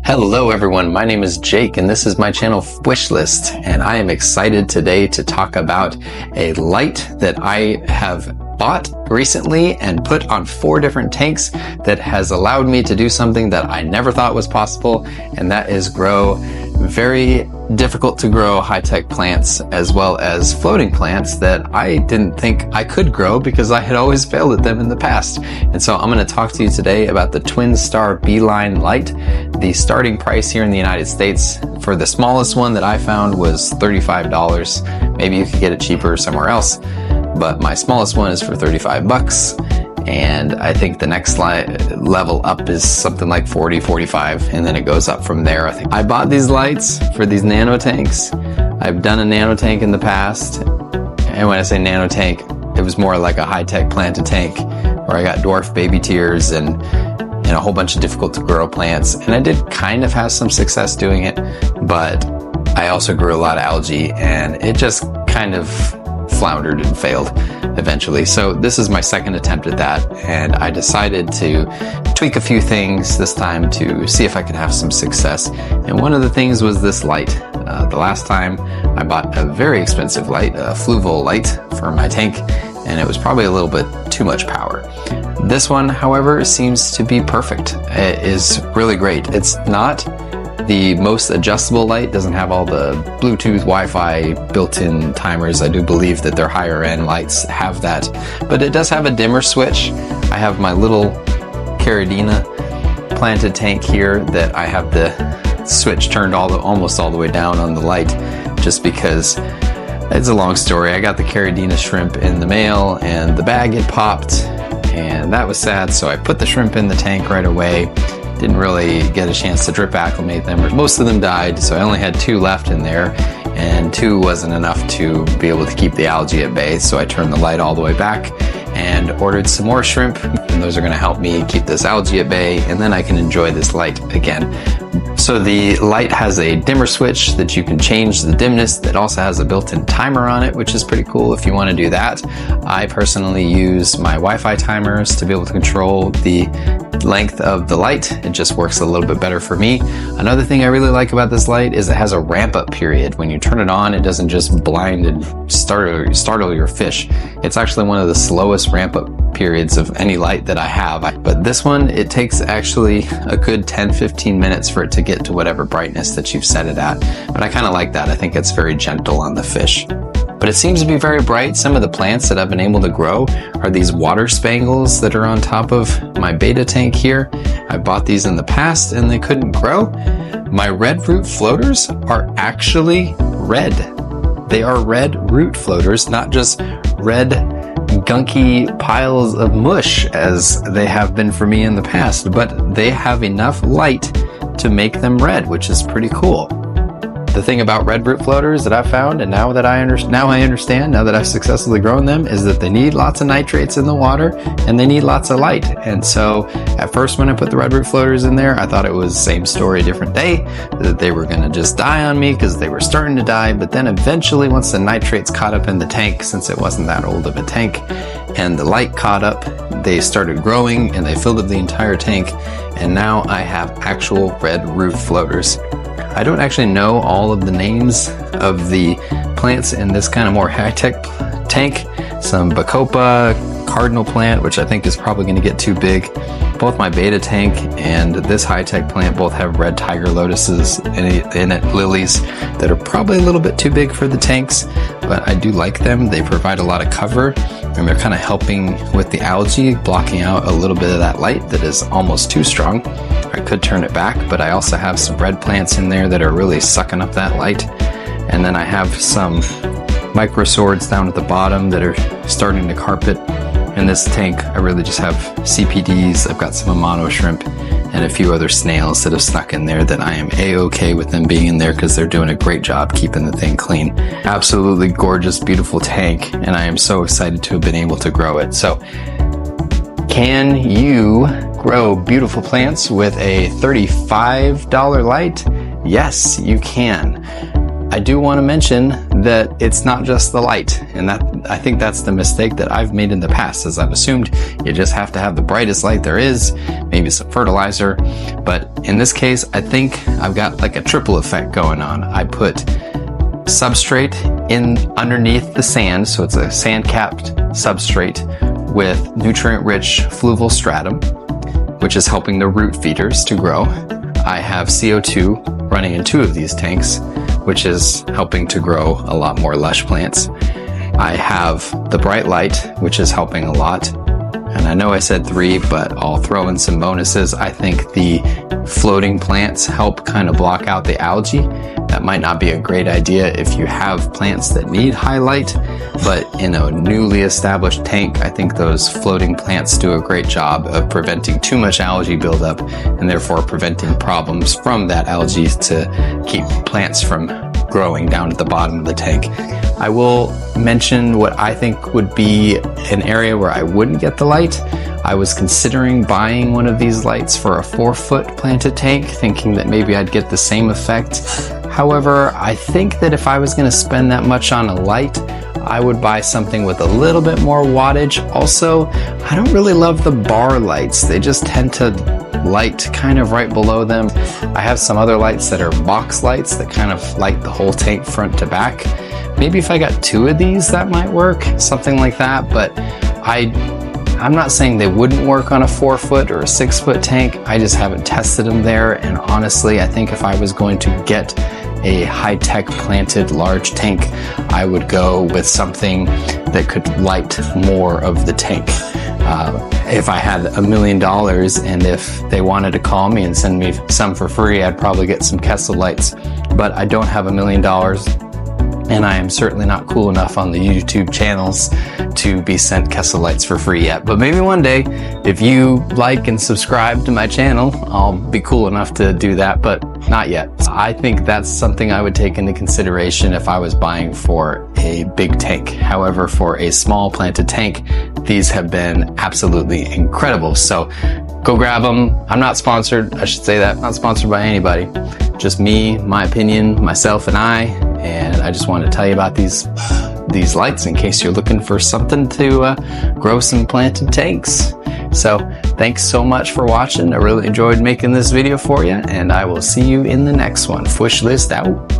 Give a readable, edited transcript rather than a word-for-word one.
Hello everyone, my name is Jake and this is my channel Wishlist, and I am excited today to talk about a light that I have bought recently and put on 4 different tanks that has allowed me to do something that I never thought was possible, and that is grow very difficult to grow high-tech plants as well as floating plants that I didn't think I could grow because I had always failed at them in the past. And so I'm going to talk to you today about the Twinstar Beeline light. The starting price here in the United States for the smallest one that I found was $35. Maybe you could get it cheaper somewhere else, but my smallest one is for 35 bucks. And I think the next level up is something like 40, 45, and then it goes up from there. I bought these lights for these nano tanks. I've done a nano tank in the past, and when I say nano tank, it was more like a high-tech planted tank where I got dwarf baby tears and a whole bunch of difficult to grow plants. And I did kind of have some success doing it, but I also grew a lot of algae and it just kind of floundered and failed eventually. So this is my second attempt at that, and I decided to tweak a few things this time to see if I could have some success. And one of the things was this light. The last time I bought a very expensive light, a Fluval light for my tank, and it was probably a little bit too much power. This one, however, seems to be perfect. It is really great. It's not the most adjustable light, doesn't have all the Bluetooth, Wi-Fi built-in timers. I do believe that their higher end lights have that, but it does have a dimmer switch. I have my little Caridina planted tank here that I have the switch turned almost all the way down on the light, just because it's a long story. I got the Caridina shrimp in the mail and the bag had popped, and that was sad, so I put the shrimp in the tank right away. Didn't really get a chance to drip acclimate them. Most of them died, so I only had 2 left in there, and 2 wasn't enough to be able to keep the algae at bay, so I turned the light all the way back and ordered some more shrimp, and those are going to help me keep this algae at bay, and then I can enjoy this light again. So the light has a dimmer switch that you can change the dimness. That also has a built-in timer on it, which is pretty cool if you want to do that. I personally use my Wi-Fi timers to be able to control the length of the light. It just works a little bit better for me. Another thing I really like about this light is it has a ramp-up period. When you turn it on, it doesn't just blind and startle your fish. It's actually one of the slowest ramp-up periods of any light that I have. But this one, it takes actually a good 10-15 minutes for it to get to whatever brightness that you've set it at. But I kind of like that. I think it's very gentle on the fish. But it seems to be very bright. Some of the plants that I've been able to grow are these water spangles that are on top of my beta tank here. I bought these in the past and they couldn't grow. My red root floaters are actually red. They are red root floaters, not just red gunky piles of mush as they have been for me in the past, but they have enough light to make them red, which is pretty cool. The thing about red root floaters that I've found, and now that I understand, now that I've successfully grown them, is that they need lots of nitrates in the water and they need lots of light. And so at first when I put the red root floaters in there, I thought it was same story, different day, that they were going to just die on me because they were starting to die. But then eventually, once the nitrates caught up in the tank, since it wasn't that old of a tank, and the light caught up, they started growing and they filled up the entire tank. And now I have actual red root floaters. I don't actually know all of the names of the plants in this kind of more high-tech tank. Some Bacopa, cardinal plant, which I think is probably going to get too big. Both my beta tank and this high-tech plant both have red tiger lotuses in it, lilies that are probably a little bit too big for the tanks, but I do like them. They provide a lot of cover, and they're kind of helping with the algae, blocking out a little bit of that light that is almost too strong. I could turn it back, but I also have some red plants in there that are really sucking up that light. And then I have some micro swords down at the bottom that are starting to carpet. In this tank, I really just have CPDs. I've got some Amano shrimp and a few other snails that have snuck in there that I am a-okay with them being in there because they're doing a great job keeping the thing clean. Absolutely gorgeous, beautiful tank, and I am so excited to have been able to grow it. So, can you grow beautiful plants with a $35 light? Yes, you can. I do want to mention that it's not just the light, and I think that's the mistake that I've made in the past, as I've assumed you just have to have the brightest light there is, maybe some fertilizer. But in this case, I think I've got like a triple effect going on. I put substrate in underneath the sand, so it's a sand-capped substrate with nutrient-rich fluval stratum, which is helping the root feeders to grow. I have CO2 running in 2 of these tanks, which is helping to grow a lot more lush plants. I have the bright light, which is helping a lot. And I know I said 3, but I'll throw in some bonuses. I think the floating plants help kind of block out the algae. That might not be a great idea if you have plants that need high light, but in a newly established tank, I think those floating plants do a great job of preventing too much algae buildup and therefore preventing problems from that algae to keep plants from growing down at the bottom of the tank. I will mention what I think would be an area where I wouldn't get the light. I was considering buying one of these lights for a 4-foot planted tank, thinking that maybe I'd get the same effect. However, I think that if I was going to spend that much on a light, I would buy something with a little bit more wattage. Also, I don't really love the bar lights. They just tend to light kind of right below them. I have some other lights that are box lights that kind of light the whole tank front to back. Maybe if I got 2 of these, that might work, something like that. But I'm not saying they wouldn't work on a 4-foot or a 6-foot tank. I just haven't tested them there. And honestly, I think if I was going to get a high-tech planted large tank, I would go with something that could light more of the tank. If I had $1 million and if they wanted to call me and send me some for free, I'd probably get some Kessel lights. But I don't have $1 million. And I am certainly not cool enough on the YouTube channels to be sent Kessel lights for free yet. But maybe one day, if you like and subscribe to my channel, I'll be cool enough to do that, but not yet. I think that's something I would take into consideration if I was buying for a big tank. However, for a small planted tank, these have been absolutely incredible. So go grab them. I'm not sponsored. I should say that. Not sponsored by anybody. Just me, my opinion, myself and I just wanted to tell you about these lights in case you're looking for something to grow some planted tanks. So thanks so much for watching. I really enjoyed making this video for you, and I will see you in the next one. Fwishlist out.